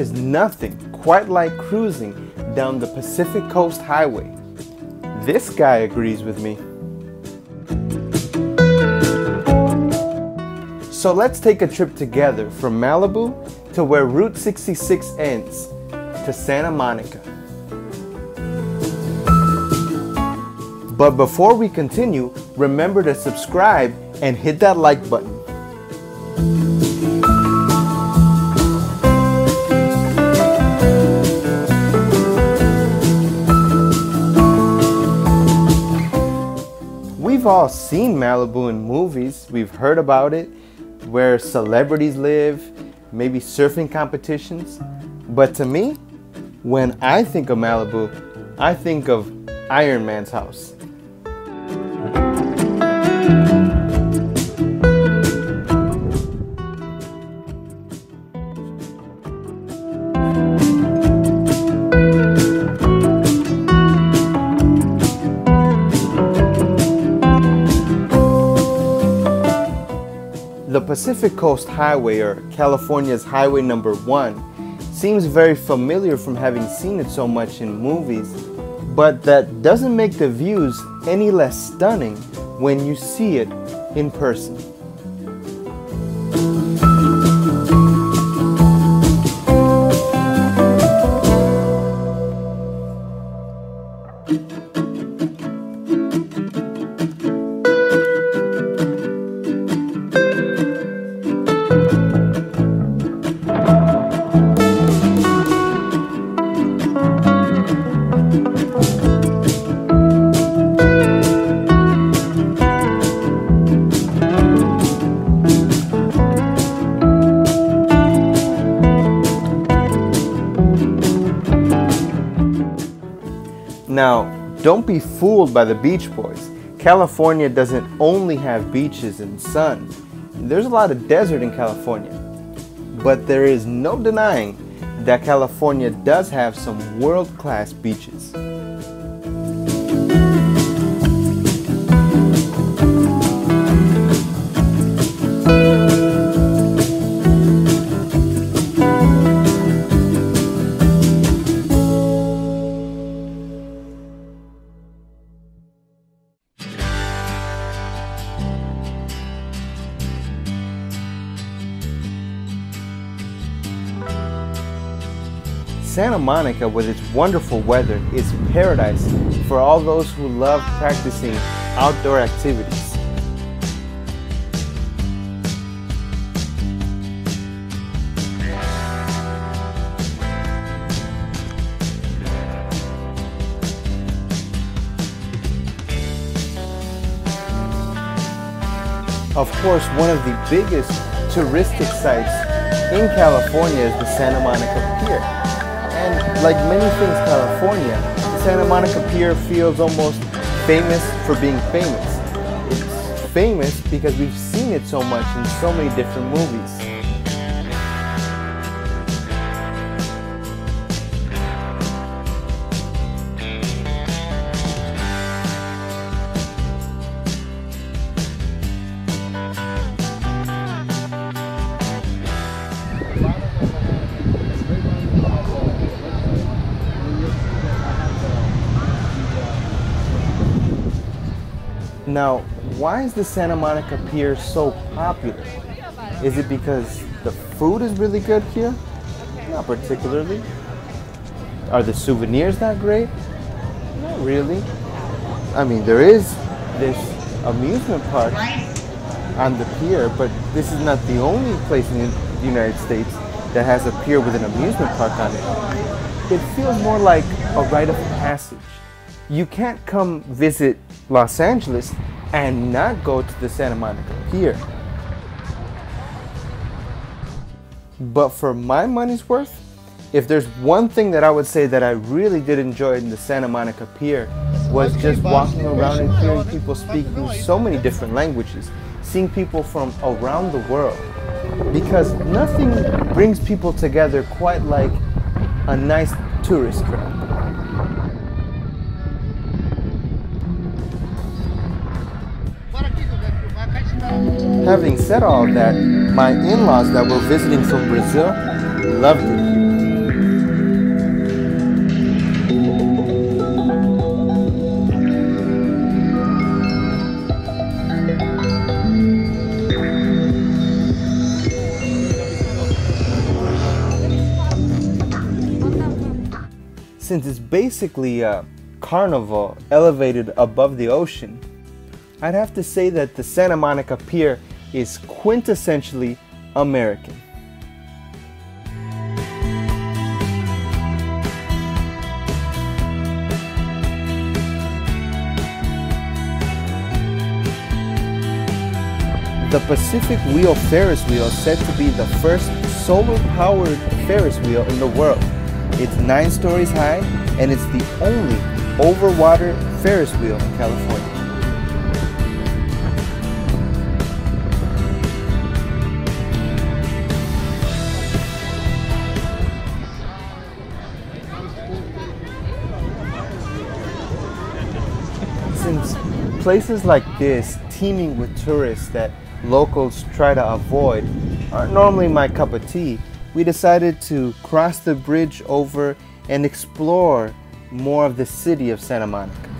is nothing quite like cruising down the Pacific Coast Highway. This guy agrees with me. So let's take a trip together from Malibu to where Route 66 ends, to Santa Monica. But before we continue, remember to subscribe and hit that like button. We've all seen Malibu in movies. We've heard about it, where celebrities live, maybe surfing competitions. But to me, when I think of Malibu, I think of Iron Man's house. The Pacific Coast Highway, or California's Highway number 1, seems very familiar from having seen it so much in movies, but that doesn't make the views any less stunning when you see it in person. Now, don't be fooled by the Beach Boys. California doesn't only have beaches and sun. There's a lot of desert in California. But there is no denying that California does have some world-class beaches. Santa Monica, with its wonderful weather, is paradise for all those who love practicing outdoor activities. Of course, one of the biggest touristic sites in California is the Santa Monica Pier. And like many things California, the Santa Monica Pier feels almost famous for being famous. It's famous because we've seen it so much in so many different movies. Now, why is the Santa Monica Pier so popular? Is it because the food is really good here? Not particularly. Are the souvenirs that great? Not really. I mean, there is this amusement park on the pier, but this is not the only place in the United States that has a pier with an amusement park on it. It feels more like a rite of passage. You can't come visit Los Angeles and not go to the Santa Monica Pier. But for my money's worth, if there's one thing that I would say that I really did enjoy in the Santa Monica Pier was just walking around and hearing people speaking so many different languages, seeing people from around the world. Because nothing brings people together quite like a nice tourist crowd. Having said all that, my in-laws that were visiting from Brazil loved it here. Since it's basically a carnival elevated above the ocean, I'd have to say that the Santa Monica Pier is quintessentially American. The Pacific Wheel Ferris wheel is said to be the first solar-powered Ferris wheel in the world. It's 9 stories high, and it's the only over-water Ferris wheel in California. Since places like this, teeming with tourists that locals try to avoid, aren't normally my cup of tea, we decided to cross the bridge over and explore more of the city of Santa Monica.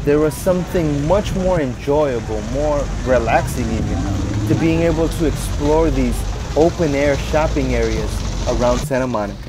There was something much more enjoyable, more relaxing even, to being able to explore these open-air shopping areas around Santa Monica.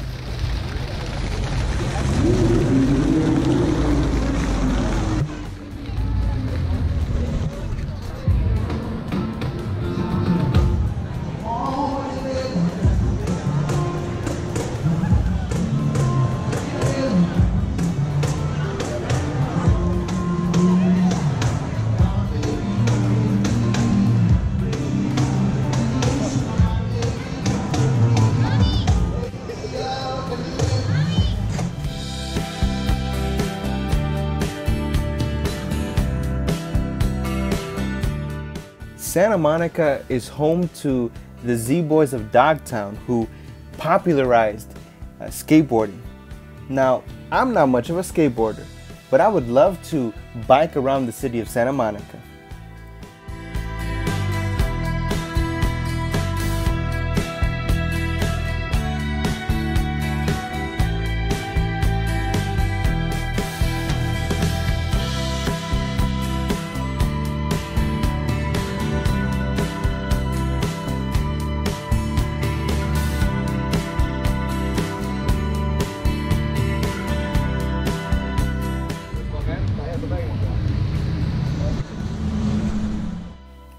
Santa Monica is home to the Z-Boys of Dogtown, who popularized skateboarding. Now, I'm not much of a skateboarder, but I would love to bike around the city of Santa Monica.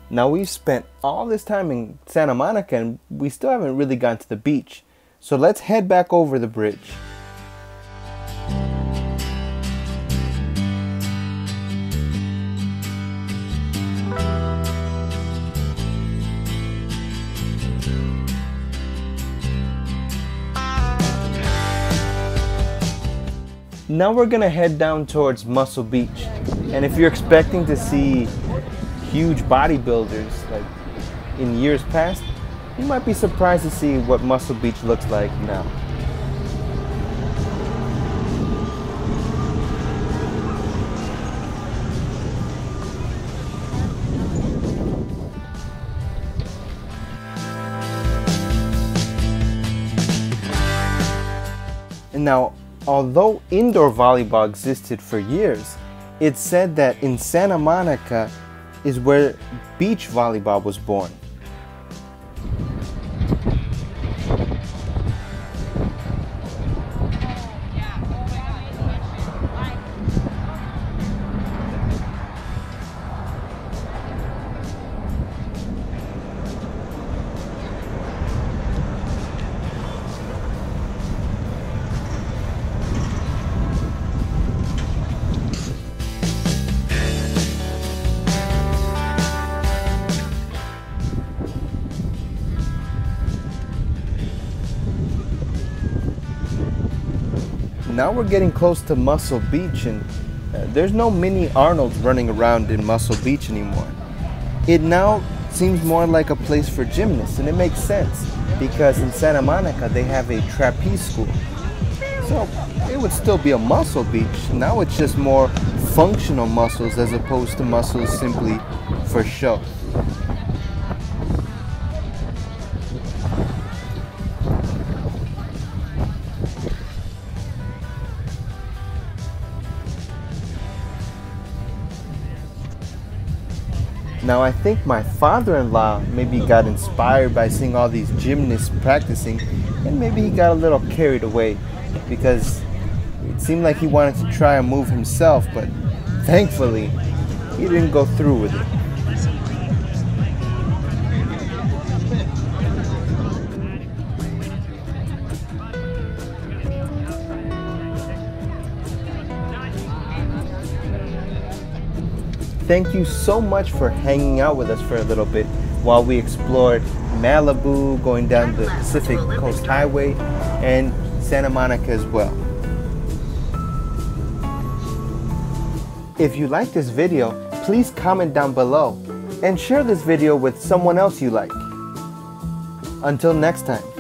Now we've spent all this time in Santa Monica and we still haven't really gone to the beach. So let's head back over the bridge. Now we're gonna head down towards Muscle Beach. And if you're expecting to see huge bodybuilders like in years past, you might be surprised to see what Muscle Beach looks like now. And now, although indoor volleyball existed for years, it's said that in Santa Monica is where beach volleyball was born. Now we're getting close to Muscle Beach, and there's no mini Arnold's running around in Muscle Beach anymore. It now seems more like a place for gymnasts, and it makes sense because in Santa Monica they have a trapeze school. So it would still be a muscle beach. Now it's just more functional muscles as opposed to muscles simply for show. Now I think my father-in-law maybe got inspired by seeing all these gymnasts practicing, and maybe he got a little carried away because it seemed like he wanted to try a move himself, but thankfully he didn't go through with it. Thank you so much for hanging out with us for a little bit while we explored Malibu, going down the Pacific Coast Highway, and Santa Monica as well. If you like this video, please comment down below and share this video with someone else you like. Until next time.